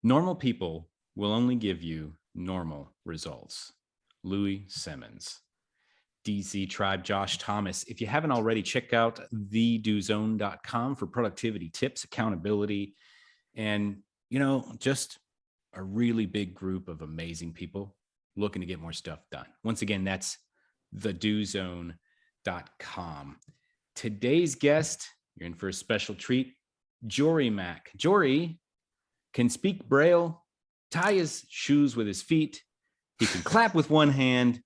Normal people will only give you normal results. Louis Simmons. DC Tribe, Josh Thomas. If you haven't already, check out thedozone.com for productivity tips, accountability, and, just a really big group of amazing people looking to get more stuff done. Once again, that's thedozone.com. Today's guest, you're in for a special treat, Jory Mack. Jory can speak Braille, tie his shoes with his feet, he can clap with one hand,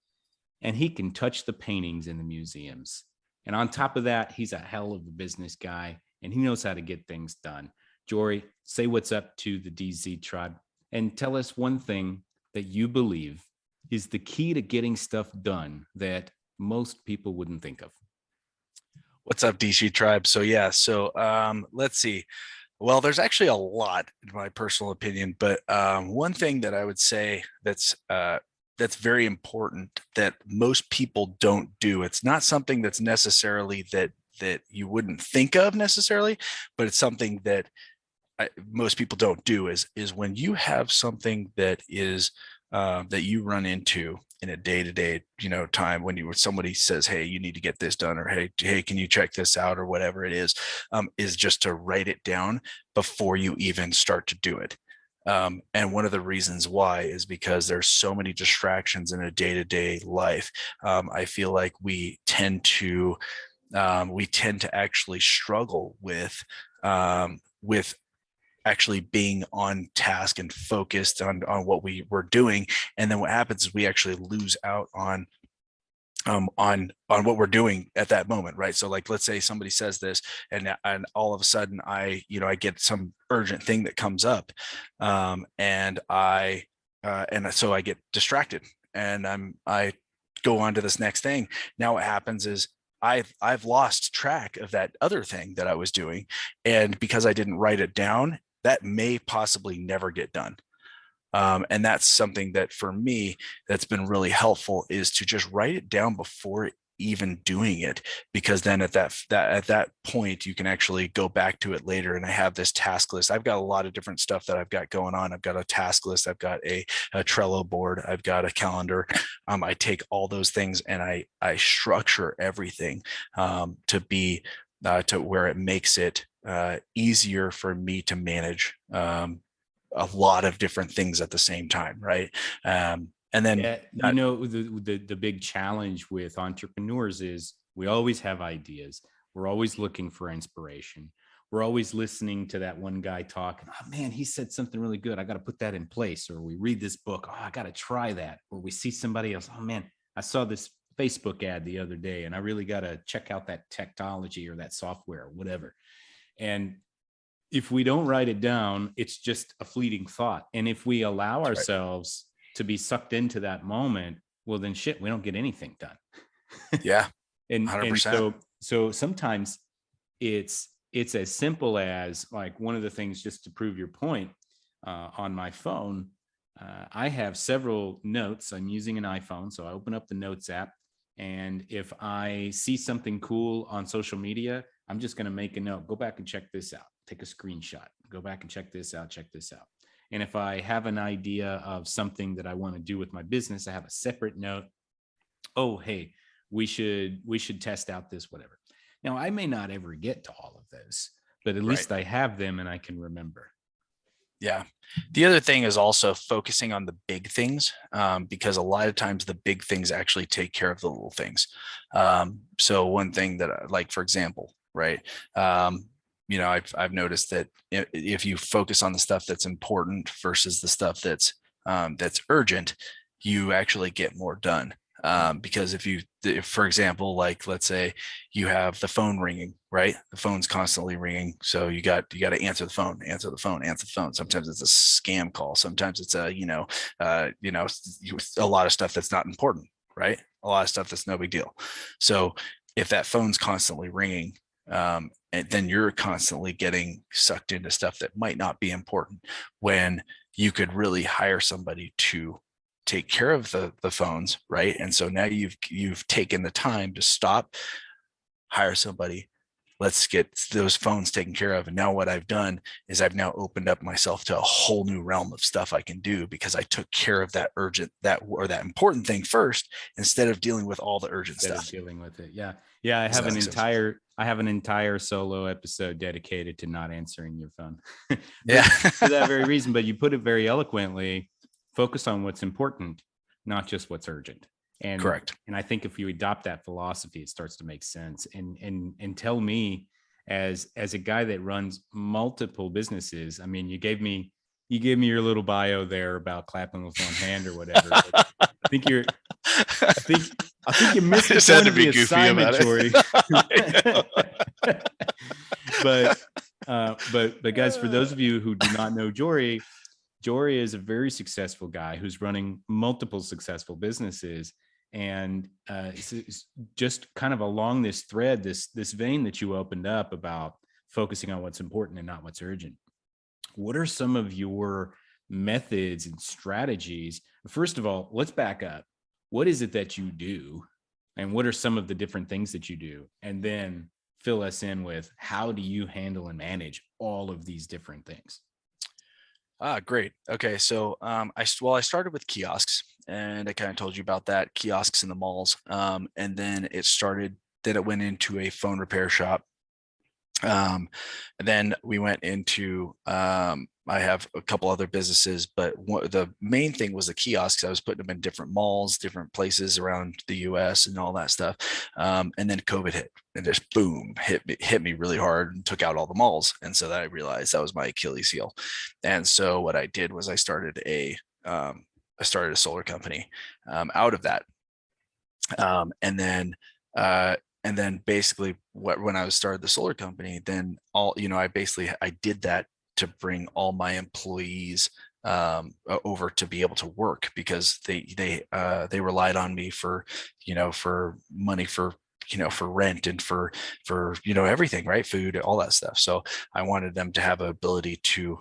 and he can touch the paintings in the museums. And on top of that, he's a hell of a business guy, and he knows how to get things done. Jory, say what's up to the DZ tribe and tell us one thing that you believe is the key to getting stuff done that most people wouldn't think of. What's up, DC Tribe? Let's see. Well, there's actually a lot, in my personal opinion, but one thing that I would say that's very important that most people don't do. It's not something that's necessarily that you wouldn't think of necessarily, but it's something that most people don't do. Is when you have something that is that you run into in a day-to-day time, when somebody says, hey, you need to get this done, or hey, can you check this out, or whatever it is just to write it down before you even start to do it. And one of the reasons why is because there's so many distractions in a day-to-day life. I feel like we tend to actually struggle with actually being on task and focused on what we were doing. And then what happens is we actually lose out on what we're doing at that moment, right? So like, let's say somebody says this, and all of a sudden I get some urgent thing that comes up, and so I get distracted, and I go on to this next thing. Now what happens is I've lost track of that other thing that I was doing, and because I didn't write it down, that may possibly never get done. And that's something that for me, that's been really helpful, is to just write it down before even doing it, because then at that point you can actually go back to it later. And I have this task list. I've got a lot of different stuff that I've got going on. I've got a task list. I've got a Trello board. I've got a calendar. I take all those things and I structure everything to be to where it makes it easier for me to manage a lot of different things at the same time, right? And then the big challenge with entrepreneurs is we always have ideas. We're always looking for inspiration. We're always listening to that one guy talk. Oh man, he said something really good. I got to put that in place. Or we read this book. Oh, I got to try that. Or we see somebody else. Oh man, I saw this Facebook ad the other day, and I really got to check out that technology or that software or whatever. And if we don't write it down, it's just a fleeting thought. And if we allow ourselves to be sucked into that moment, well, then shit, we don't get anything done. Yeah. 100%. And so sometimes it's as simple as, like, one of the things, just to prove your point, on my phone, I have several notes. I'm using an iPhone. So I open up the Notes app. And if I see something cool on social media, I'm just going to make a note, go back and check this out, take a screenshot, go back and check this out. And if I have an idea of something that I want to do with my business, I have a separate note. Oh, hey, we should test out this, whatever. Now, I may not ever get to all of those, but at least I have them and I can remember. Yeah. The other thing is also focusing on the big things, because a lot of times the big things actually take care of the little things. So one thing that, like, for example, right, I've noticed that if you focus on the stuff that's important versus the stuff that's urgent, you actually get more done. Because if, for example, like, let's say you have the phone ringing, right? The phone's constantly ringing. So you got to answer the phone. Sometimes it's a scam call. Sometimes it's a lot of stuff that's not important, right? A lot of stuff that's no big deal. So if that phone's constantly ringing, and then you're constantly getting sucked into stuff that might not be important, when you could really hire somebody to take care of the phones, right? And so now you've taken the time to stop, hire somebody, let's get those phones taken care of. And now what I've done is I've now opened up myself to a whole new realm of stuff I can do because I took care of that important thing first instead of dealing with all the urgent Instead of stuff. dealing with it. Yeah. Does that make sense? I have an entire solo episode dedicated to not answering your phone. Yeah. For that very reason, but you put it very eloquently. Focus on what's important, not just what's urgent. Correct. And I think if you adopt that philosophy, it starts to make sense. And tell me, as a guy that runs multiple businesses, I mean, you gave me your little bio there about clapping with one hand or whatever. But I think you're I think you missed the point of the assignment, Jory. But guys, for those of you who do not know Jory is a very successful guy who's running multiple successful businesses. And it's just kind of along this thread, this vein that you opened up about focusing on what's important and not what's urgent. What are some of your methods and strategies? First of all, let's back up. What is it that you do? And what are some of the different things that you do? And then fill us in with how do you handle and manage all of these different things? Great. Okay. So, I started with kiosks, and I kind of told you about that, kiosks in the malls. And then it went into a phone repair shop. And then we went into, I have a couple other businesses, but the main thing was the kiosks. I was putting them in different malls, different places around the US and all that stuff. And then COVID hit and just boom, hit me really hard and took out all the malls. And so that I realized that was my Achilles heel. And so what I did was I started a solar company out of that. And then basically when I started the solar company, then I did that to bring all my employees over to be able to work because they relied on me for money for rent and for everything, right? Food, all that stuff. So I wanted them to have an ability to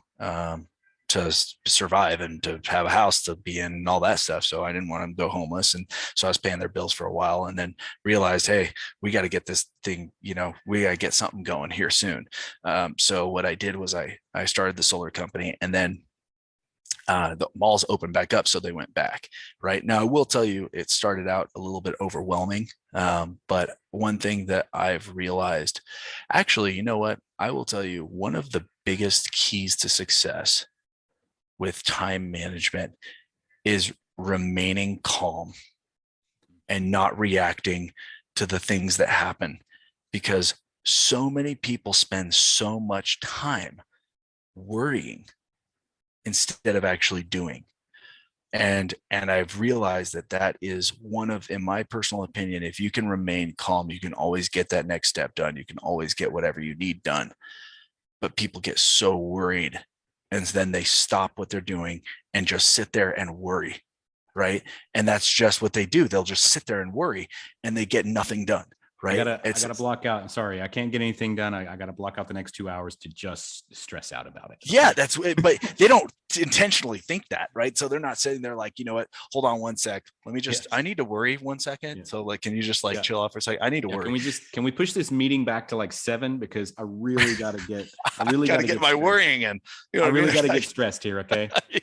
survive and to have a house to be in and all that stuff. So I didn't want them to go homeless. And so I was paying their bills for a while and then realized, hey, we got to get this thing, we got to get something going here soon. So what I did was I started the solar company, and then the malls opened back up. So they went back. Right now, I will tell you, it started out a little bit overwhelming. But one thing that I've realized, actually, you know what? I will tell you, one of the biggest keys to success with time management is remaining calm and not reacting to the things that happen, because so many people spend so much time worrying instead of actually doing. And I've realized that is one of, in my personal opinion, if you can remain calm, you can always get that next step done. You can always get whatever you need done. But people get so worried, and then they stop what they're doing and just sit there and worry, right? And that's just what they do. They'll just sit there and worry, and they get nothing done, right? I gotta block out. I'm sorry, I can't get anything done. I gotta block out the next 2 hours to just stress out about it. Okay? Yeah, that's it. But they don't intentionally think that, right? So they're not sitting there like, you know what? Hold on one sec. Let me just. I need to worry 1 second. Yeah. So can you just chill out for a second? I need to worry. Can we push this meeting back to 7 because I really gotta get. I really gotta get my stressed. Worrying in. I really gotta get stressed here. Okay. Yeah.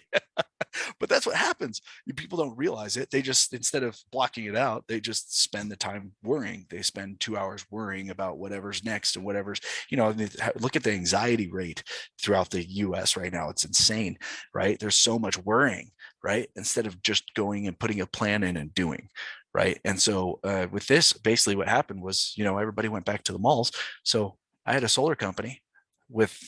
But that's what happens. People don't realize it. They just, instead of blocking it out, they just spend the time worrying. They spend 2 hours worrying about whatever's next and whatever's, look at the anxiety rate throughout the US right now. It's insane, right? There's so much worrying, right? Instead of just going and putting a plan in and doing, right? And so with this, basically what happened was, everybody went back to the malls. So I had a solar company with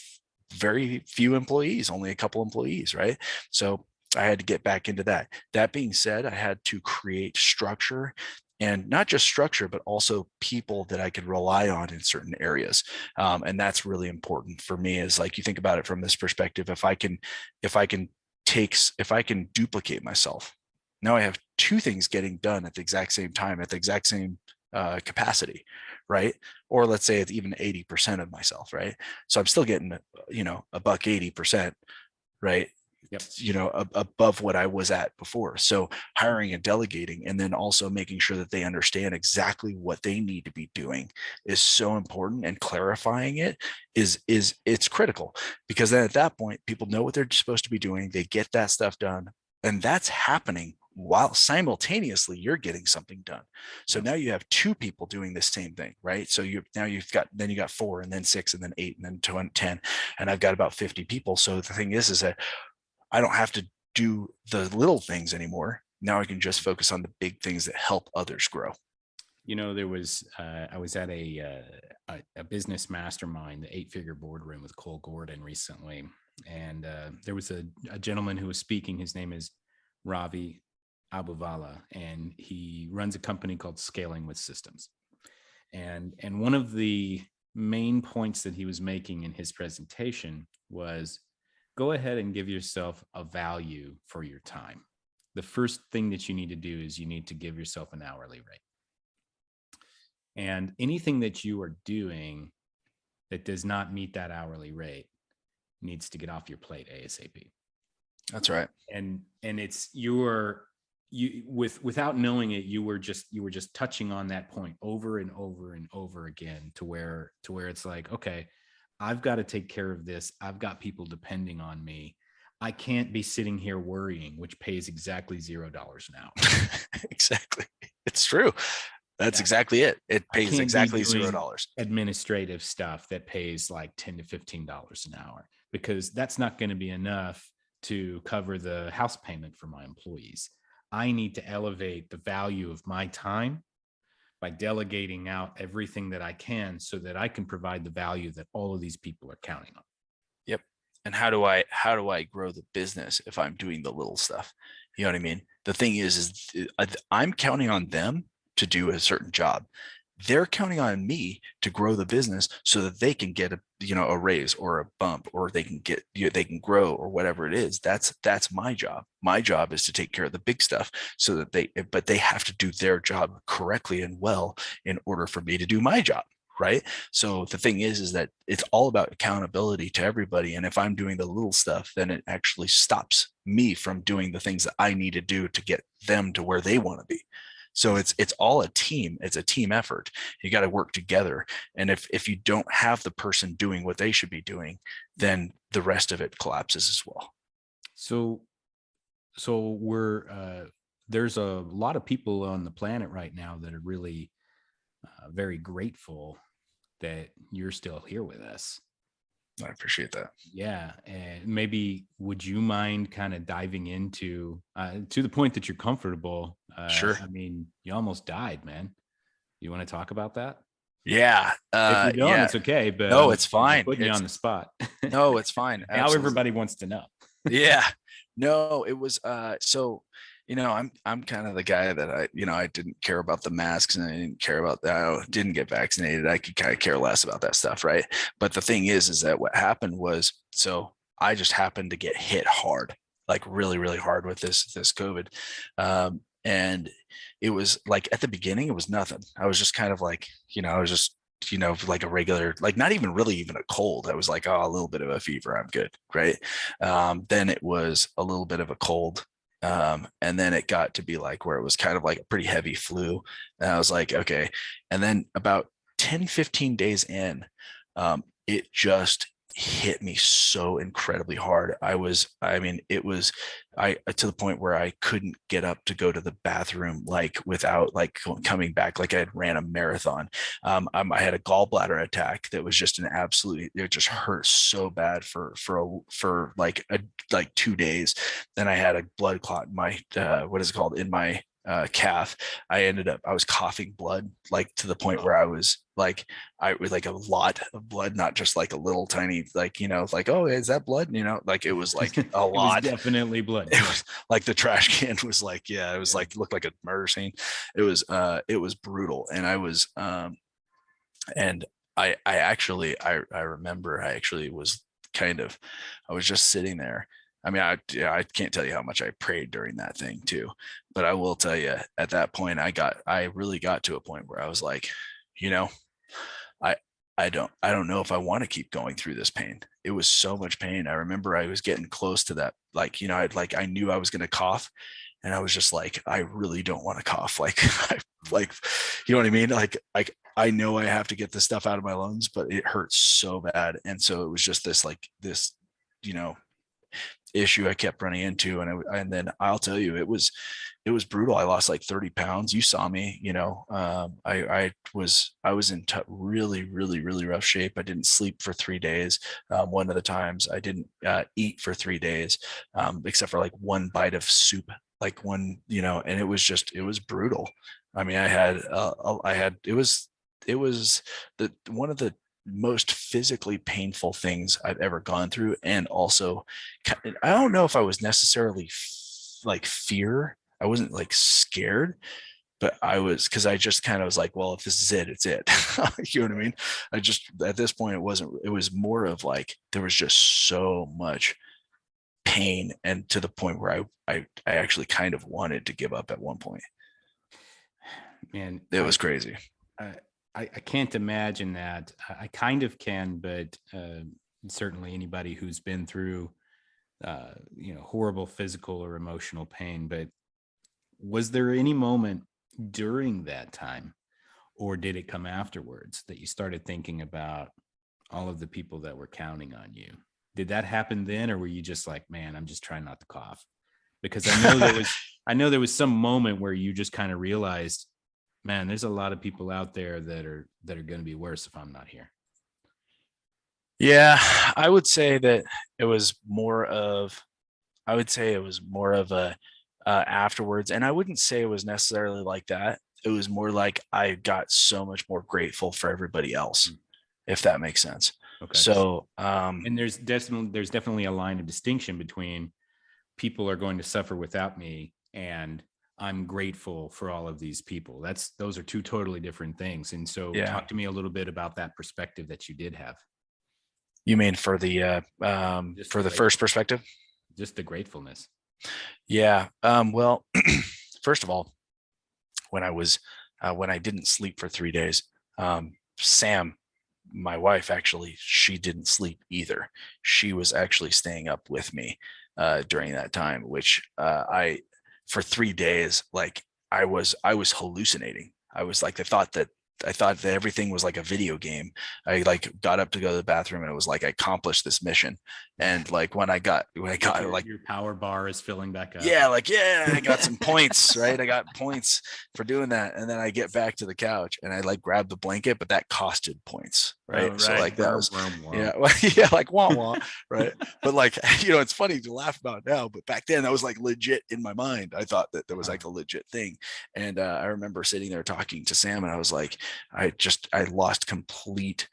very few employees, only a couple employees, right? So I had to get back into that. That being said, I had to create structure, and not just structure, but also people that I could rely on in certain areas. And that's really important for me, is you think about it from this perspective. If I can duplicate myself, now I have two things getting done at the exact same time, at the exact same capacity, right? Or let's say it's even 80% of myself, right? So I'm still getting, $1.80%, right? Yep. above what I was at before. So hiring and delegating, and then also making sure that they understand exactly what they need to be doing is so important, and clarifying it is it's critical, because then at that point, people know what they're supposed to be doing. They get that stuff done, and that's happening while simultaneously you're getting something done. So Yep. now you have two people doing the same thing, right? So you got 4, and then 6, and then 8, and then 10, and I've got about 50 people. So the thing is that I don't have to do the little things anymore. Now I can just focus on the big things that help others grow. There was I was at a business mastermind, the 8-figure boardroom with Cole Gordon recently, and there was a gentleman who was speaking. His name is Ravi Abuvala, and he runs a company called Scaling with Systems. And one of the main points that he was making in his presentation was, go ahead and give yourself a value for your time. The first thing that you need to do is you need to give yourself an hourly rate. And anything that you are doing that does not meet that hourly rate needs to get off your plate ASAP. That's right. And it's without knowing it, you were just touching on that point over and over and over again, to where it's like, okay, I've got to take care of this. I've got people depending on me. I can't be sitting here worrying, which pays exactly $0 an hour. Exactly. It's true. That's exactly it. It pays exactly $0. Administrative stuff that pays like $10 to $15 an hour, because that's not going to be enough to cover the house payment for my employees. I need to elevate the value of my time by delegating out everything that I can, so that I can provide the value that all of these people are counting on. Yep. And how do I grow the business if I'm doing the little stuff? You know what I mean? The thing is I'm counting on them to do a certain job. They're counting on me to grow the business so that they can get a raise or a bump, or they can grow, or whatever it is. That's my job. My job is to take care of the big stuff, so that they have to do their job correctly and well in order for me to do my job. Right. So the thing is that it's all about accountability to everybody. And if I'm doing the little stuff, then it actually stops me from doing the things that I need to do to get them to where they want to be. So it's all a team. It's a team effort. You got to work together. And if you don't have the person doing what they should be doing, then the rest of it collapses as well. So there's a lot of people on the planet right now that are really very grateful that you're still here with us. I appreciate that. Yeah. And maybe, would you mind kind of diving into, to the point that you're comfortable? Sure. I mean, you almost died, man. You want to talk about that? Yeah. If you don't, it's okay. But no, it's fine. Putting you on the spot. No, it's fine. Now everybody wants to know. Yeah. No, it was so I'm kind of the guy that I didn't care about the masks, and I didn't care about that. I didn't get vaccinated. I could kind of care less about that stuff, right? But the thing is that what happened was, so I just happened to get hit hard, like really, really hard with this COVID. And it was like, at the beginning, it was nothing. I was just kind of like, I was just like a regular, like not even really even a cold. I was like, oh, a little bit of a fever, I'm good, right? Then it was a little bit of a cold. And then it got to be like where it was kind of like a pretty heavy flu. And I was like, okay. And then about 10, 15 days in, it just hit me so incredibly hard. It was to the point where I couldn't get up to go to the bathroom, like without like coming back, like I had ran a marathon. I had a gallbladder attack that was just it just hurt so bad for like 2 days. Then I had a blood clot in my what is it called, in my calf. I was coughing blood, like to the point where I was like a lot of blood, not just like a little tiny, like, like, oh, is that blood? Like it was like a lot. It was definitely blood. It was like the trash can was like, yeah, it was like, looked like a murder scene. It was brutal. And I was, and I remember I actually was I was just sitting there. I mean, I can't tell you how much I prayed during that thing too, but I will tell you, at that point, I really got to a point where I was like, I don't know if I want to keep going through this pain. it was so much pain. I remember I was getting close to that. Like, you know, I knew I was going to cough, and I was just like, I really don't want to cough. Like, like, you know what I mean? Like I know I have to get this stuff out of my lungs, but it hurts so bad. And so it was just this, like this, you know, issue I kept running into. And then I'll tell you, it was brutal. I lost like 30 pounds. You saw me, you know, I was in really, really, really rough shape. I didn't sleep for 3 days. One of the times I didn't eat for 3 days, except for like one bite of soup, like one, you know, and it was brutal. I mean, it was one of the most physically painful things I've ever gone through. And also, I don't know if I was necessarily like fear. I wasn't like scared, but I was, because I just kind of was like, well, if this is it, it's it. You know what I mean? I just, at this point, it was more of like, there was just so much pain, and to the point where I actually kind of wanted to give up at one point. Man, It was crazy. I, I can't imagine that. I kind of can, but certainly anybody who's been through, horrible physical or emotional pain. But was there any moment during that time, or did it come afterwards, that you started thinking about all of the people that were counting on you? Did that happen then, or were you just like, man, I'm just trying not to cough? Because I know there was some moment where you just kind of realized, man, there's a lot of people out there that are going to be worse if I'm not here. Yeah, I would say that it was more of, I would say it was more of a afterwards. And I wouldn't say it was necessarily like that. It was more like I got so much more grateful for everybody else, if that makes sense. Okay. So, And there's definitely a line of distinction between people are going to suffer without me and I'm grateful for all of these people. Those are two totally different things. And so yeah, talk to me a little bit about that perspective that you did have. you mean for Just the first perspective? just the gratefulness. Yeah. Well, first of all, when I was when I didn't sleep for 3 days, Sam, my wife, actually, she didn't sleep either. She was actually staying up with me during that time, which I for 3 days, like I was hallucinating. I was like, I thought that everything was like a video game. I like got up to go to the bathroom, and it was like I accomplished this mission. And like when I got like Your power bar is filling back up. yeah, like, yeah, I got some points, right? I got points for doing that. And then I get back to the couch and I like grab the blanket, but that costed points, right? Oh, So right. like that was, Wah. yeah, well, yeah, like wah wah, right? But like, you know, it's funny to laugh about now, but back then that was like legit in my mind. I thought that there was like a legit thing. And I remember sitting there talking to Sam, and I was like, I lost complete,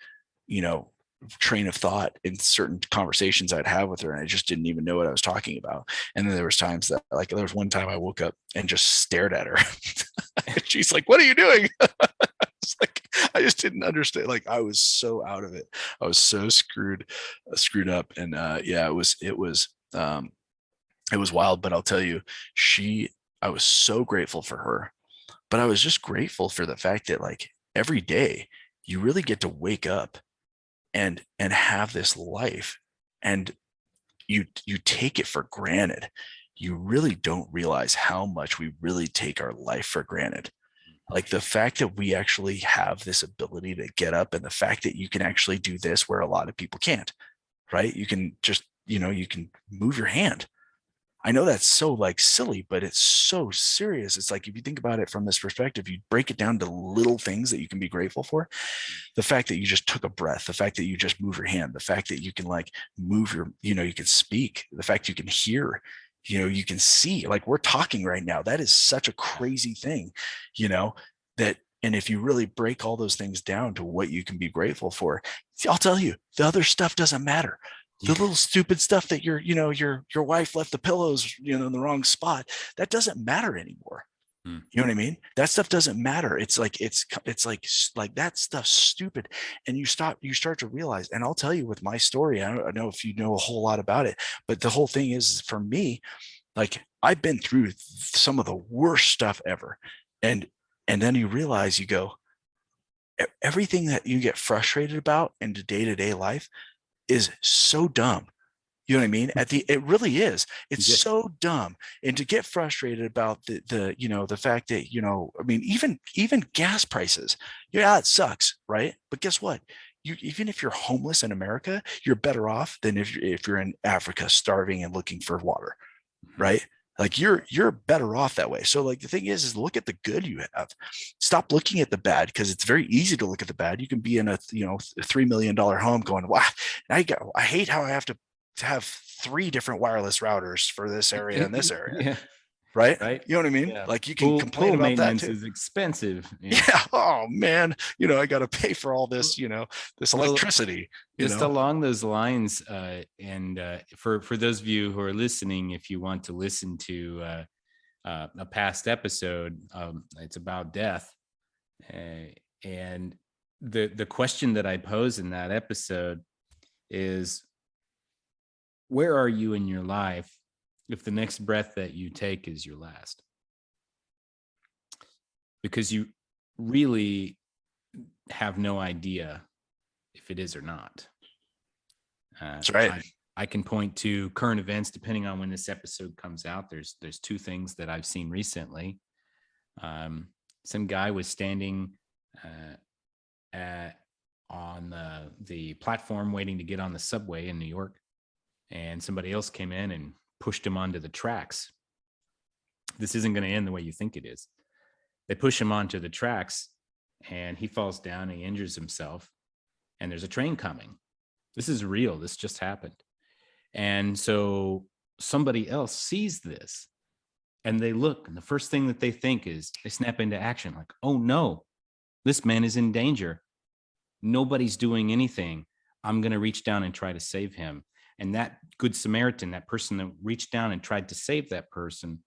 you know, train of thought in certain conversations I'd have with her, and I just didn't even know what I was talking about. And then there was times that, like, there was one time I woke up and just stared at her. She's like, "What are you doing?" It's like, I just didn't understand. Like, I was so out of it. I was so screwed up. And yeah, it was wild. But I'll tell you, I was so grateful for her, but I was just grateful for the fact that, like, every day you really get to wake up and have this life, and you take it for granted. You really don't realize how much we really take our life for granted. Like the fact that we actually have this ability to get up, and the fact that you can actually do this where a lot of people can't, right? You can just, you know, you can move your hand. I know that's so like silly, but it's so serious. It's like, if you think about it from this perspective, you break it down to little things that you can be grateful for. The fact that you just took a breath, the fact that you just move your hand, the fact that you can like move your, you know, you can speak, the fact you can hear, you know, you can see, like we're talking right now. That is such a crazy thing, you know, that, and if you really break all those things down to what you can be grateful for, I'll tell you, the other stuff doesn't matter. The little stupid stuff that your wife left the pillows, you know, in the wrong spot, that doesn't matter anymore. You know what I mean? That stuff doesn't matter. It's like, it's like that stuff's stupid. And you start to realize, and I'll tell you with my story, I don't know if you know a whole lot about it, but the whole thing is, for me, like, I've been through some of the worst stuff ever. And then you realize, you go, everything that you get frustrated about in the day-to-day life, is so dumb. You know what I mean? It really is. It's Yeah. so dumb. And to get frustrated about the fact that, I mean, even gas prices, yeah, it sucks, right? But guess what? Even if you're homeless in America, you're better off than if you're in Africa starving and looking for water, Mhm. right? Like you're better off that way. So like the thing is look at the good you have. Stop looking at the bad, because it's very easy to look at the bad. You can be in a $3 million home going, wow, I hate how I have to have three different wireless routers for this area and this area, Yeah. right? Right. You know what I mean? Yeah. Like you can complain Pool about that maintenance too. is expensive. Yeah. Yeah. Oh man, I got to pay for all this, this Well, electricity, just along those lines, and for those of you who are listening, if you want to listen to a past episode, it's about death, and the question that I pose in that episode is, where are you in your life if the next breath that you take is your last? Because you really have no idea if it is or not. That's right. I can point to current events depending on when this episode comes out. There's two things that I've seen recently. Some guy was standing on the platform waiting to get on the subway in New York, and somebody else came in and pushed him onto the tracks. This isn't going to end the way you think it is. They push him onto the tracks, and he falls down, he injures himself, and there's a train coming. This is real. This just happened. And so somebody else sees this, and they look, and the first thing that they think is they snap into action, like, oh no, this man is in danger. Nobody's doing anything. I'm going to reach down and try to save him. And that good Samaritan, that person that reached down and tried to save that person,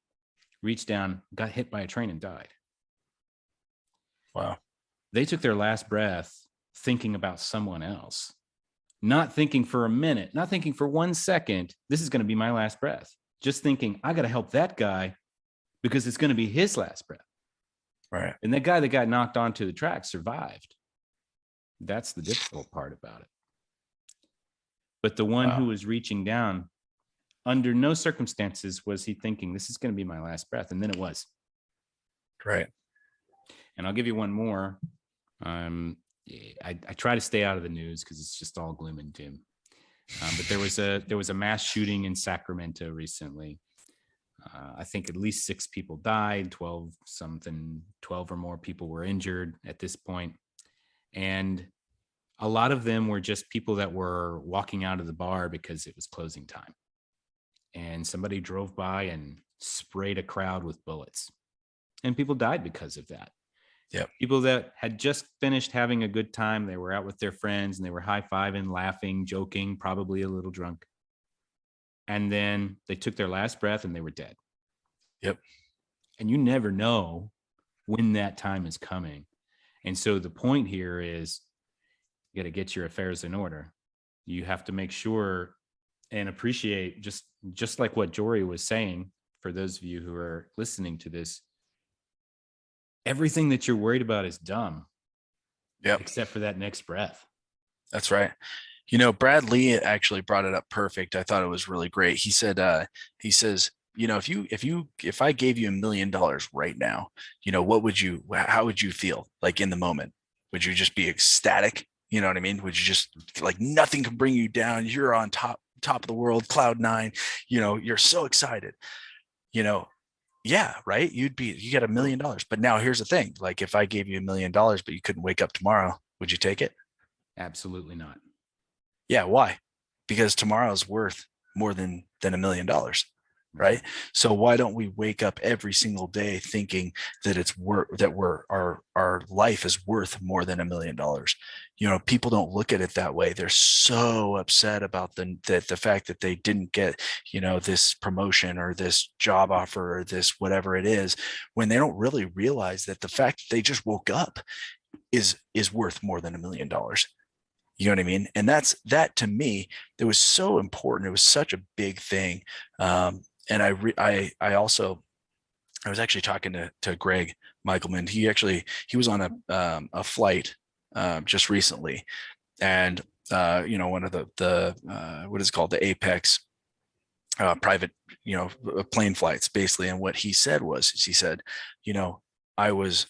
reached down, got hit by a train and died. Wow. They took their last breath thinking about someone else, not thinking for a minute, not thinking for 1 second, this is going to be my last breath. Just thinking, I got to help that guy because it's going to be his last breath. Right. And that guy that got knocked onto the track survived. That's the difficult part about it. But the one who was reaching down, under no circumstances was he thinking, this is going to be my last breath. And then it was. Right. And I'll give you one more. I try to stay out of the news because it's just all gloom and doom. But there was a mass shooting in Sacramento recently. I think at least 6 people died, 12 or more people were injured at this point. And a lot of them were just people that were walking out of the bar because it was closing time. And somebody drove by and sprayed a crowd with bullets. And people died because of that. Yep. People that had just finished having a good time. They were out with their friends and they were high-fiving, laughing, joking, probably a little drunk. And then they took their last breath and they were dead. Yep. And you never know when that time is coming. And so the point here is you got to get your affairs in order. You have to make sure and appreciate, just like what Jory was saying, for those of you who are listening to this, everything that you're worried about is dumb. Yep. Except for that next breath. That's right. Brad Lee actually brought it up perfect. I thought it was really great. He said, he says, if I gave you $1 million right now, how would you feel like in the moment? Would you just be ecstatic? You know what I mean? Would you just like nothing can bring you down? You're on top of the world, cloud 9, you're so excited, yeah, right. You get $1 million. But now here's the thing. Like if I gave you $1 million, but you couldn't wake up tomorrow, would you take it? Absolutely not. Yeah. Why? Because tomorrow's worth more than $1 million. Right. So why don't we wake up every single day thinking that our life is worth more than $1 million? People don't look at it that way. They're so upset about the fact that they didn't get, this promotion or this job offer or this whatever it is, when they don't really realize that the fact that they just woke up is worth more than $1 million. You know what I mean? And that to me, it was so important. It was such a big thing. And I was actually talking to Greg Michaelman. He was on a flight just recently, and one of the what is it called, the Apex private, plane flights, basically. And what he said was, he said, you know, I was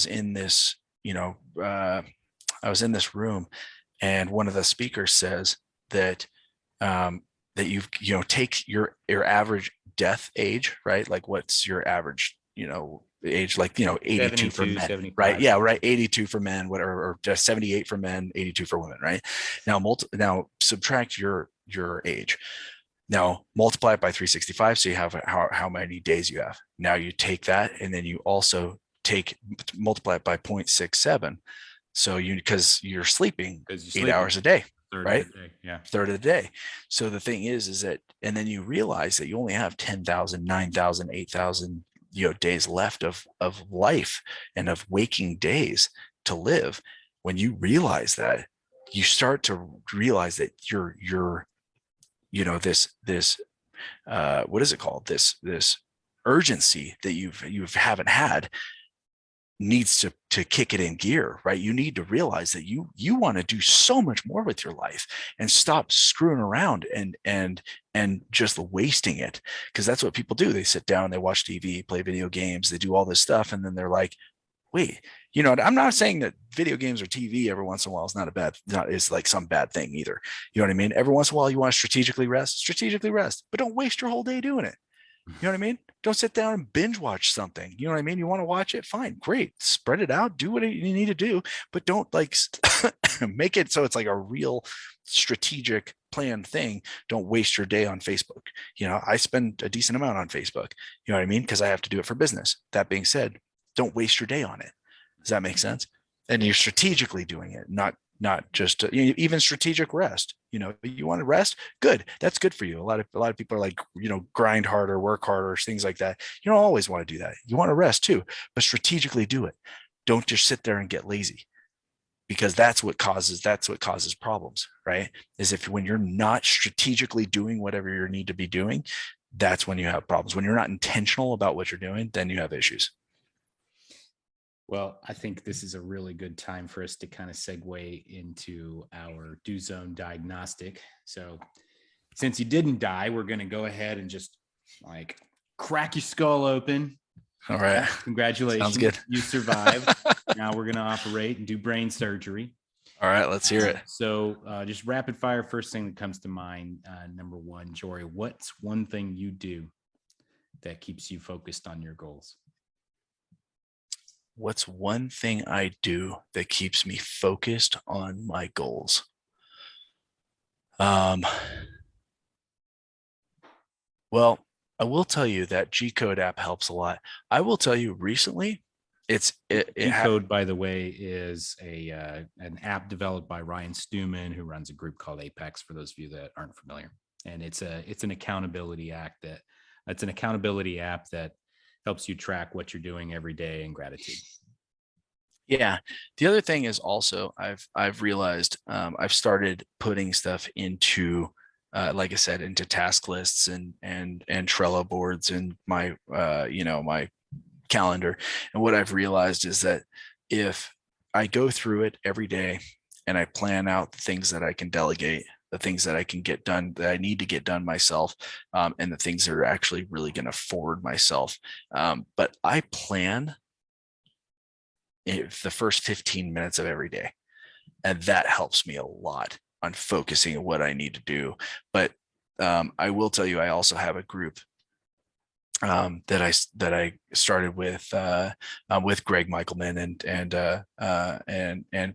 in this, I was in this room, and one of the speakers says that that take your average death age, right? Like, what's your average, age, like, 82 for 72, men, right? 75. Yeah, right. 82 for men, whatever, or just 78 for men, 82 for women, right? Now subtract your age. Now multiply it by 365, so you have how many days you have. Now you take that, and then you also multiply it by 0.67. So because you're sleeping Because you're 8 hours sleeping a day, third of the right? day. Yeah. Third of the day. So the thing is that, and then you realize that you only have 10,000, 9,000, 8,000, days left of life and of waking days to live. When you realize that, you start to realize that you're this what is it called, this urgency that you haven't had, needs to kick it in gear, right? You need to realize that you want to do so much more with your life, and stop screwing around and just wasting it. Because that's what people do. They sit down, they watch TV, play video games, they do all this stuff, and then they're like, wait, I'm not saying that video games or TV every once in a while is is like some bad thing either. You know what I mean? Every once in a while you want to strategically rest, but don't waste your whole day doing it. You know what I mean? Don't sit down and binge watch something. You know what I mean? You want to watch it? Fine, great. Spread it out. Do what you need to do, but don't like make it so it's like a real strategic planned thing. Don't waste your day on Facebook. I spend a decent amount on Facebook. You know what I mean? Because I have to do it for business. That being said, don't waste your day on it. Does that make sense? And you're strategically doing it, not just even strategic rest. You want to rest, good, that's good for you. A lot of people are like, grind harder, work harder, things like that. You don't always want to do that. You want to rest too, but strategically do it. Don't just sit there and get lazy, because that's what causes problems, right? Is if when you're not strategically doing whatever you need to be doing, that's when you have problems. When you're not intentional about what you're doing, then you have issues. Well, I think this is a really good time for us to kind of segue into our do zone diagnostic. So, since you didn't die, we're going to go ahead and just like crack your skull open. All right. Congratulations. Sounds good. You survived. Now we're going to operate and do brain surgery. All right, let's hear it. So just rapid fire. First thing that comes to mind. Number one, Jory, what's one thing you do that keeps you focused on your goals? What's one thing I do that keeps me focused on my goals? Well, I will tell you that G Code app helps a lot. I will tell you recently, G Code, by the way, is an app developed by Ryan Stewman, who runs a group called Apex, for those of you that aren't familiar. And it's an accountability app that helps you track what you're doing every day in gratitude. Yeah. The other thing is also I've realized I've started putting stuff into like I said, into task lists and Trello boards and my my calendar. And what I've realized is that if I go through it every day and I plan out the things that I can delegate, the things that I can get done, that I need to get done myself, and the things that are actually really going to forward myself. But I plan the first 15 minutes of every day. And that helps me a lot on focusing on what I need to do. But I will tell you, I also have a group that I started with Greg Michaelman and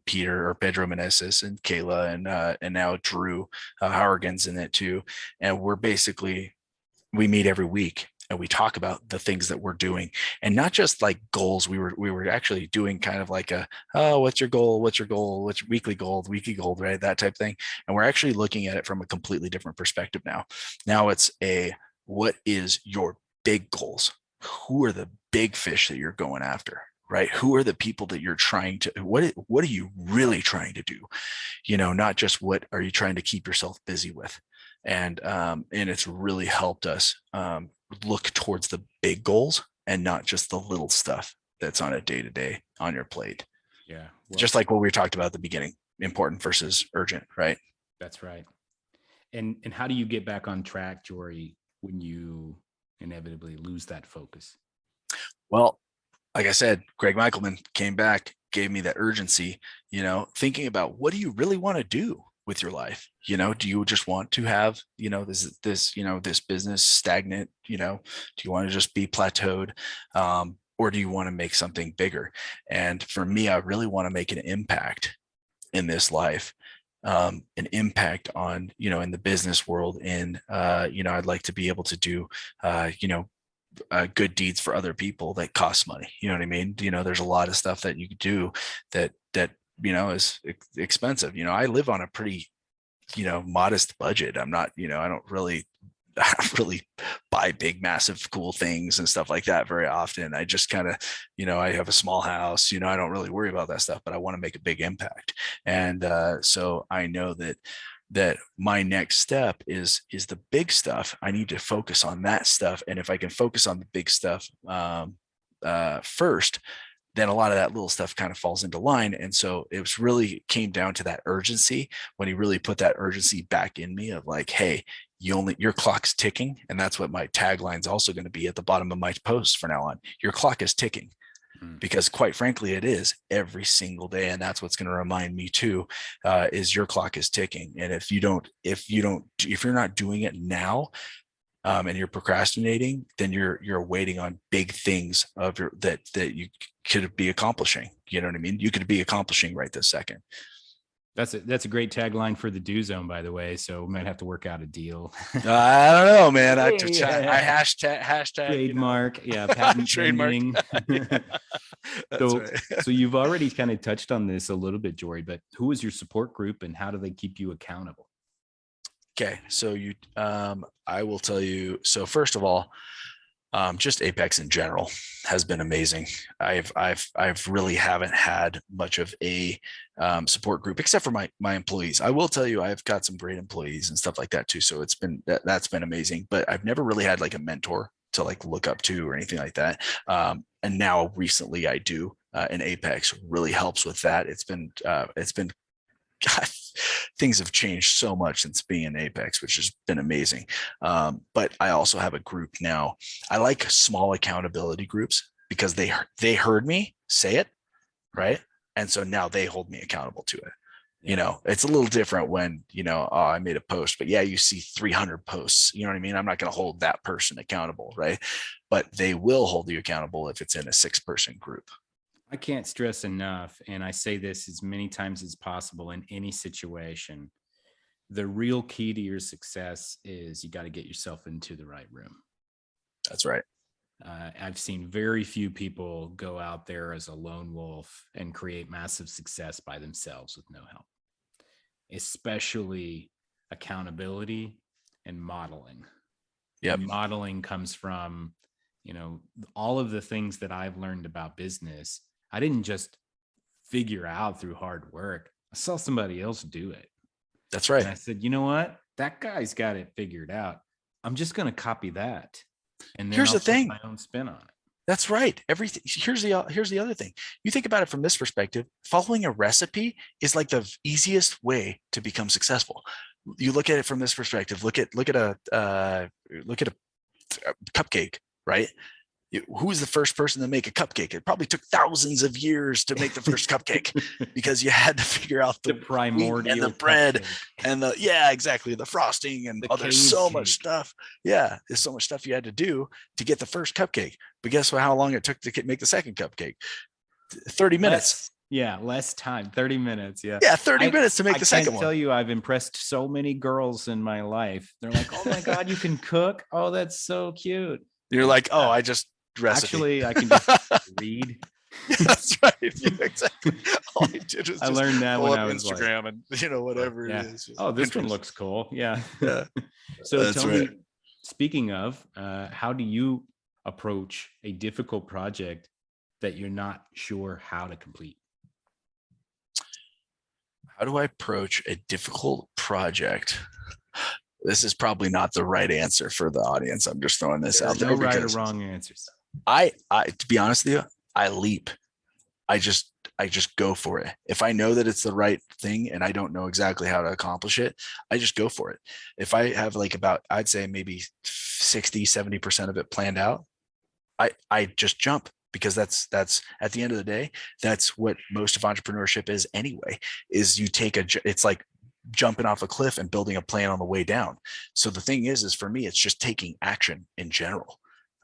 Peter or Pedro Meneses and Kayla and now Drew Harrigan's in it too. And we meet every week and we talk about the things that we're doing, and not just like goals. We were actually doing kind of like what's your goal? What's your goal? What's your weekly goal, right? That type of thing. And we're actually looking at it from a completely different perspective now. Now it's what is your big goals? Who are the big fish that you're going after? Right? Who are the people that you're trying to, what are you really trying to do? Not just what are you trying to keep yourself busy with? And it's really helped us look towards the big goals and not just the little stuff that's on a day-to-day on your plate. Yeah. Well, just like what we talked about at the beginning. important versus urgent, right? That's right. And how do you get back on track, Jory, when you inevitably lose that focus? Well, like I said, Greg Michaelman came back, gave me that urgency, thinking about what do you really want to do with your life? Do you just want to have, this business stagnant, do you want to just be plateaued? Or do you want to make something bigger? And for me, I really want to make an impact in this life, an impact on, in the business world. And, I'd like to be able to do, good deeds for other people that cost money. You know what I mean? There's a lot of stuff that you could do that is expensive. I live on a pretty, modest budget. I'm not, I don't really buy big, massive, cool things and stuff like that very often. I just kind of, I have a small house, I don't really worry about that stuff, but I want to make a big impact. And so I know that my next step is the big stuff. I need to focus on that stuff. And if I can focus on the big stuff first, then a lot of that little stuff kind of falls into line. And so it was really came down to that urgency when he really put that urgency back in me of like, hey, your clock's ticking. And that's what my tagline is also going to be at the bottom of my post from now on. Your clock is ticking. Because quite frankly, it is every single day. And that's what's going to remind me too, is your clock is ticking. And if you're not doing it now, and you're procrastinating, then you're waiting on big things that you could be accomplishing. You know what I mean? You could be accomplishing right this second. That's a great tagline for the Do Zone, by the way. So we might have to work out a deal. I don't know, man. I hashtag trademark, patent trademark. So you've already kind of touched on this a little bit, Jory, but who is your support group and how do they keep you accountable? Okay, so I will tell you. So first of all, just Apex in general has been amazing. I've really haven't had much of a support group except for my employees. I will tell you, I've got some great employees and stuff like that too. So that's been amazing. But I've never really had like a mentor to like look up to or anything like that. And now recently I do. And Apex really helps with that. It's been God, things have changed so much since being in Apex, which has been amazing. But I also have a group now. I like small accountability groups because they heard me say it, right? And so now they hold me accountable to it. It's a little different when, I made a post, but yeah, you see 300 posts, you know what I mean? I'm not going to hold that person accountable, right? But they will hold you accountable if it's in a 6-person group. I can't stress enough, and I say this as many times as possible in any situation. The real key to your success is you got to get yourself into the right room. That's right. I've seen very few people go out there as a lone wolf and create massive success by themselves with no help, especially accountability and modeling. Yep. And modeling comes from, all of the things that I've learned about business. I didn't just figure out through hard work. I saw somebody else do it. That's right. And I said, you know what? That guy's got it figured out. I'm just going to copy that. And then here's I'll the thing. put my own spin on it. That's right. Everything. Here's the other thing. You think about it from this perspective, following a recipe is like the easiest way to become successful. You look at it from this perspective. Look at a cupcake, right? Who was the first person to make a cupcake? It probably took thousands of years to make the first cupcake because you had to figure out the primordial and the bread and the frosting and there's so much stuff. Yeah, there's so much stuff you had to do to get the first cupcake. But guess how long it took to make the second cupcake? 30 minutes. Less time, 30 minutes. Yeah, 30 minutes to make the second one. I tell you, I've impressed so many girls in my life. They're like, oh my God, you can cook. Oh, that's so cute. You're like, oh, I just recipe. Actually, I can just read. That's right. Yeah, exactly. All I did was I learned that when I was Instagram and whatever it is. Oh, this one looks cool. Yeah. So that's tell right. me, speaking of, how do you approach a difficult project that you're not sure how to complete? How do I approach a difficult project? This is probably not the right answer for the audience. I'm just throwing this out there. No right or wrong answers. I to be honest with you, I leap. I just I just go for it. If I know that it's the right thing and I don't know exactly how to accomplish it, I just go for it. If I have like about, I'd say maybe 60, 70% of it planned out, I just jump, because that's at the end of the day, that's what most of entrepreneurship is anyway, is you take it's like jumping off a cliff and building a plan on the way down. So the thing is for me, it's just taking action in general.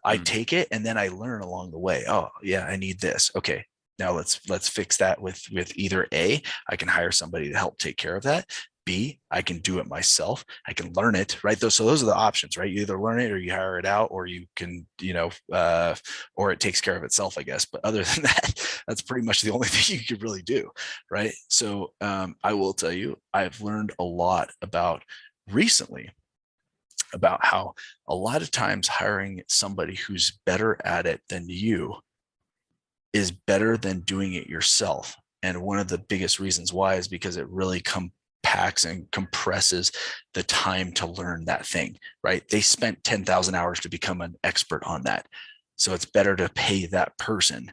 I take it and then I learn along the way. Oh yeah, I need this. Okay, now let's fix that with either A, I can hire somebody to help take care of that. B, I can do it myself. I can learn it, right? So those are the options, right? You either learn it or you hire it out, or you can, or it takes care of itself, I guess. But other than that, that's pretty much the only thing you could really do, right? So I will tell you, I've learned a lot about recently about how a lot of times hiring somebody who's better at it than you is better than doing it yourself. And one of the biggest reasons why is because it really compacts and compresses the time to learn that thing, right? They spent 10,000 hours to become an expert on that. So it's better to pay that person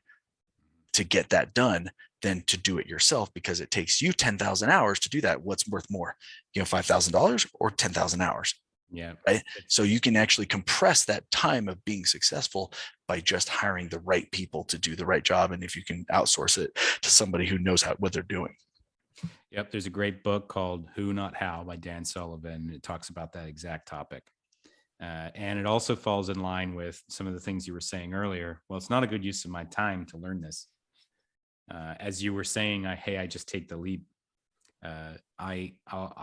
to get that done than to do it yourself, because it takes you 10,000 hours to do that. What's worth more, $5,000 or 10,000 hours? Yeah. Right. So you can actually compress that time of being successful by just hiring the right people to do the right job. And if you can outsource it to somebody who knows what they're doing. Yep. There's a great book called Who Not How by Dan Sullivan. It talks about that exact topic. And it also falls in line with some of the things you were saying earlier. Well, it's not a good use of my time to learn this. As you were saying, I just take the leap. I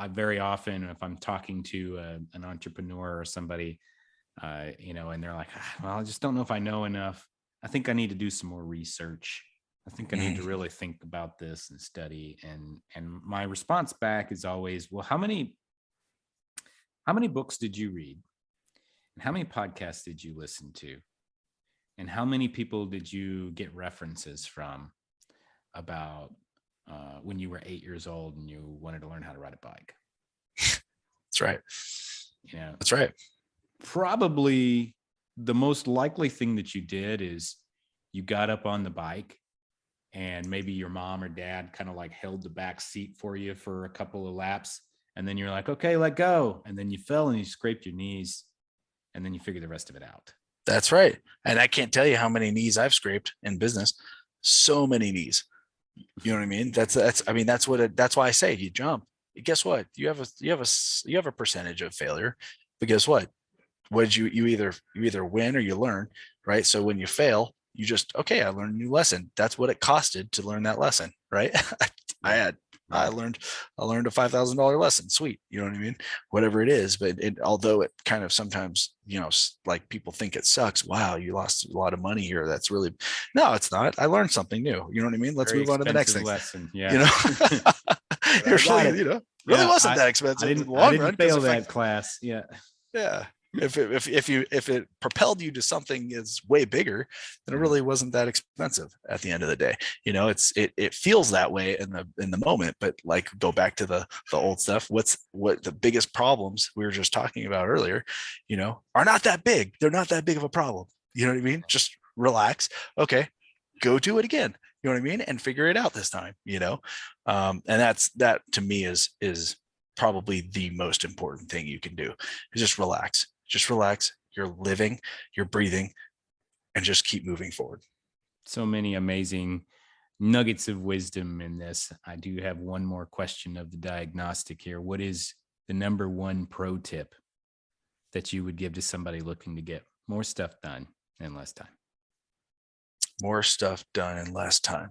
very often, if I'm talking to an entrepreneur or somebody, and they're like, well, I just don't know if I know enough. I think I need to do some more research. I think I need to really think about this and study. And my response back is always, well, how many books did you read? And how many podcasts did you listen to? And how many people did you get references from about when you were 8 years old and you wanted to learn how to ride a bike? That's right. That's right. Probably the most likely thing that you did is you got up on the bike and maybe your mom or dad kind of like held the back seat for you for a couple of laps. And then you're like, okay, let go. And then you fell and you scraped your knees, and then you figure the rest of it out. That's right. And I can't tell you how many knees I've scraped in business. So many knees. You know what I mean? That's why I say you jump. Guess what? You have a percentage of failure, but guess what? You either win or you learn, right? So when you fail, you just, okay, I learned a new lesson. That's what it costed to learn that lesson, right? I learned a $5,000 lesson. Sweet. You know what I mean? Whatever it is. But although it kind of sometimes, like people think it sucks. Wow, you lost a lot of money here. That's really, no, it's not. I learned something new. You know what I mean? Let's move on to the next thing. Lesson. Yeah. Really wasn't that expensive in the long run. Fail that class. Yeah. Yeah. If it propelled you to something is way bigger, then it really wasn't that expensive at the end of the day. It feels that way in the moment, but like go back to the old stuff. What the biggest problems we were just talking about earlier, are not that big. They're not that big of a problem. You know what I mean? Just relax. Okay, go do it again. You know what I mean? And figure it out this time, and that to me is probably the most important thing you can do, is just relax. Just relax. You're living, you're breathing, and just keep moving forward. So many amazing nuggets of wisdom in this. I do have one more question of the diagnostic here. What is the number one pro tip that you would give to somebody looking to get more stuff done in less time? More stuff done in less time.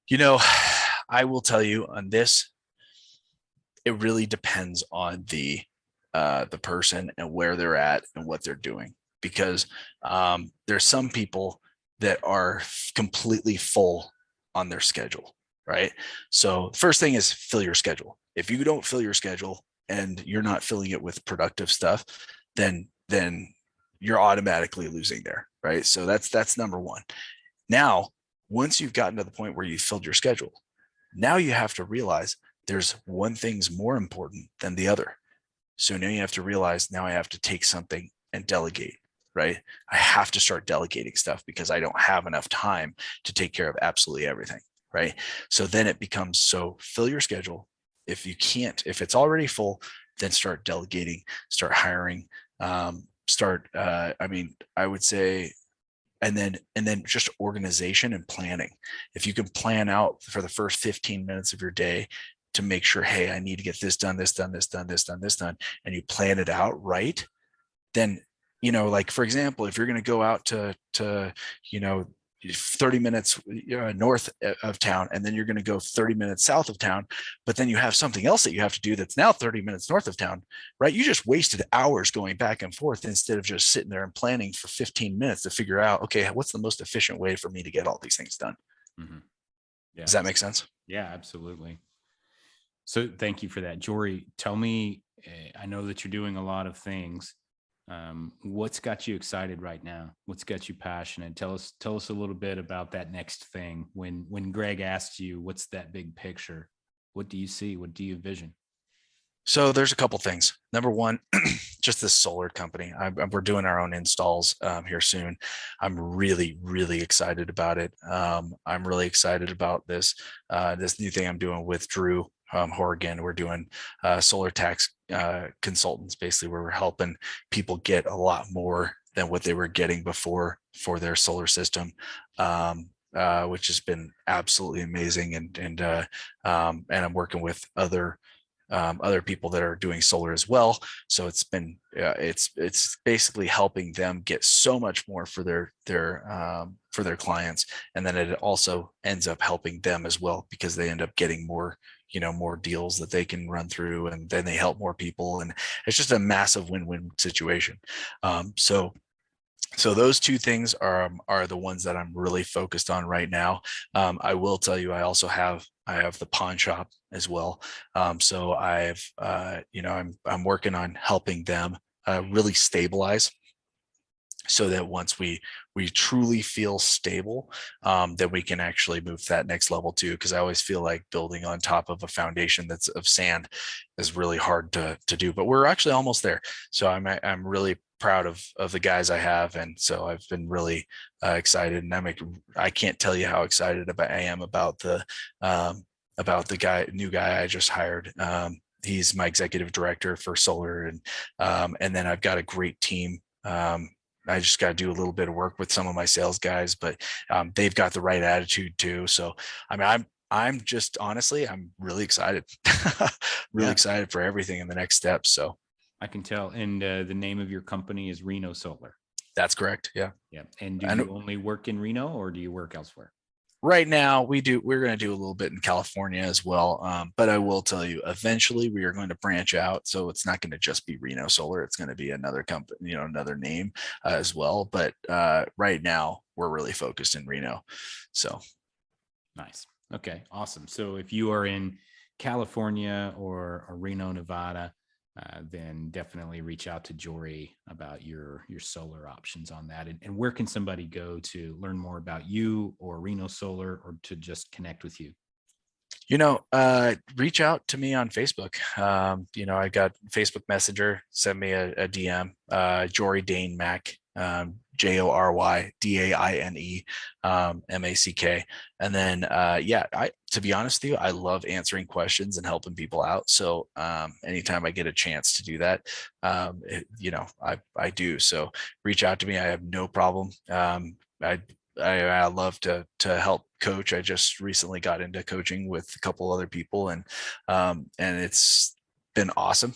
I will tell you on this, it really depends on the person and where they're at and what they're doing, because there's some people that are completely full on their schedule, right? So the first thing is fill your schedule. If you don't fill your schedule and you're not filling it with productive stuff, then you're automatically losing there, right? So that's number one. Now, once you've gotten to the point where you filled your schedule, now you have to realize there's one thing's more important than the other. So now you have to realize, now I have to take something and delegate, right? I have to start delegating stuff because I don't have enough time to take care of absolutely everything, right? So then it becomes, so fill your schedule. If you can't, if it's already full, then start delegating, start hiring, I would say, and then just organization and planning. If you can plan out for the first 15 minutes of your day to make sure, hey, I need to get this done, this done, this done, this done, this done, and you plan it out right, then, like for example, if you're going to go out to 30 minutes north of town, and then you're going to go 30 minutes south of town, but then you have something else that you have to do that's now 30 minutes north of town, right? You just wasted hours going back and forth instead of just sitting there and planning for 15 minutes to figure out, okay, what's the most efficient way for me to get all these things done? Mm-hmm. Yeah. Does that make sense? Yeah, absolutely. So thank you for that. Jory, tell me, I know that you're doing a lot of things. What's got you excited right now? What's got you passionate? Tell us a little bit about that next thing. When Greg asked you, what's that big picture? What do you see? What do you envision? So there's a couple things. Number one, just this solar company. We're doing our own installs here soon. I'm really, really excited about it. I'm really excited about this new thing I'm doing with Drew Horgan. We're doing solar tax consultants, basically, where we're helping people get a lot more than what they were getting before for their solar system. Which has been absolutely amazing, and I'm working with other people that are doing solar as well. So it's been it's basically helping them get so much more for their clients, and then it also ends up helping them as well because they end up getting more more deals that they can run through, and then they help more people, and it's just a massive win-win situation. So those two things are the ones that I'm really focused on right now. I will tell you, I have the pawn shop as well. So I'm working on helping them really stabilize, so that once we truly feel stable, then we can actually move to that next level too. Because I always feel like building on top of a foundation that's of sand is really hard to do, but we're actually almost there. So I'm really proud of the guys I have, and so I've been really excited, and I can't tell you how excited I am about the new guy I just hired. He's my executive director for solar, and then I've got a great team. I just got to do a little bit of work with some of my sales guys, but they've got the right attitude too. So, I mean, I'm just honestly, I'm really excited, really excited for everything in the next step. So I can tell. And the name of your company is Reno Solar. that's correct. Yeah. Yeah. And do you only work in Reno, or do you work elsewhere? Right now we're going to do a little bit in California as well. But I will tell you, eventually we are going to branch out. So it's not going to just be Reno Solar. It's going to be another company, another name as well. But right now we're really focused in Reno. So. Nice. Okay, awesome. So if you are in California or Reno, Nevada, then definitely reach out to Jory about your solar options on that. And where can somebody go to learn more about you or Reno Solar, or to just connect with you? Reach out to me on Facebook. I got Facebook Messenger. Send me a DM. Jory Dane Mack. JoryDaine Mack. And then to be honest with you, I love answering questions and helping people out. So anytime I get a chance to do that, I do. So reach out to me. I have no problem. I love to help coach. I just recently got into coaching with a couple other people, and it's been awesome.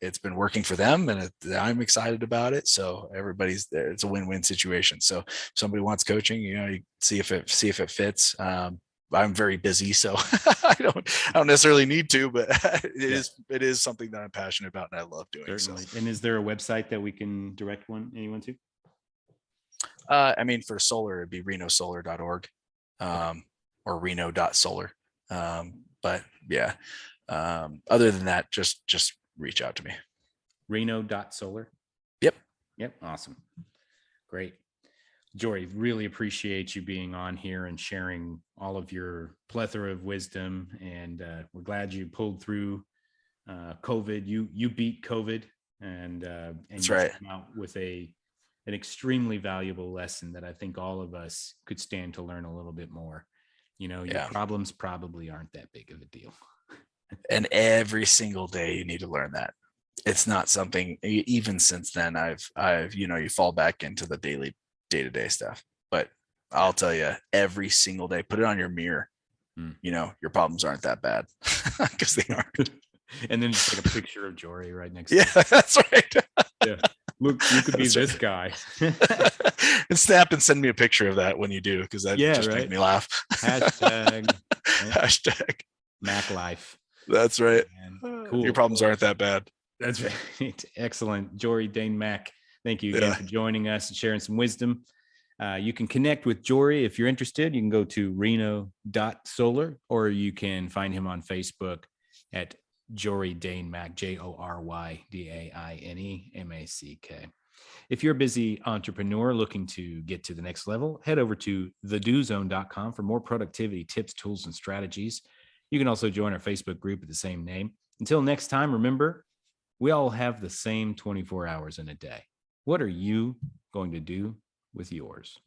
It's been working for them, and I'm excited about it. So everybody's there. It's a win-win situation. So if somebody wants coaching, you see if it fits. I'm very busy, so I don't necessarily need to, but it is something that I'm passionate about and I love doing. Certainly. So. And is there a website that we can direct anyone to? For solar, it'd be renosolar.org, or reno.solar. But yeah, other than that, just reach out to me. Reno.solar. Yep. Awesome. Great. Jory, really appreciate you being on here and sharing all of your plethora of wisdom. And we're glad you pulled through COVID. You beat COVID, and That's you right. came out with a an extremely valuable lesson that I think all of us could stand to learn a little bit more. Your Yeah. problems probably aren't that big of a deal. And every single day you need to learn that. It's not something, even since then, I've, you fall back into the daily day-to-day stuff. But I'll tell you, every single day, put it on your mirror. Your problems aren't that bad, because they aren't. And then just take a picture of Jory right next Yeah, to it. that's right. Yeah. Look, you could be That's this right. guy. And snap and send me a picture of that when you do, because that Yeah, just right. makes me laugh. Hashtag Hashtag. Mac life. That's right. Man, cool. Your problems aren't that bad. That's right. Excellent. Jory Dane Mack, thank you again Yeah. for joining us and sharing some wisdom. You can connect with Jory if you're interested. You can go to reno.solar, or you can find him on Facebook at Jory Dane Mack, JoryDainemack. If you're a busy entrepreneur looking to get to the next level, head over to thedozone.com for more productivity tips, tools, and strategies. You can also join our Facebook group at the same name. Until next time, remember, we all have the same 24 hours in a day. What are you going to do with yours?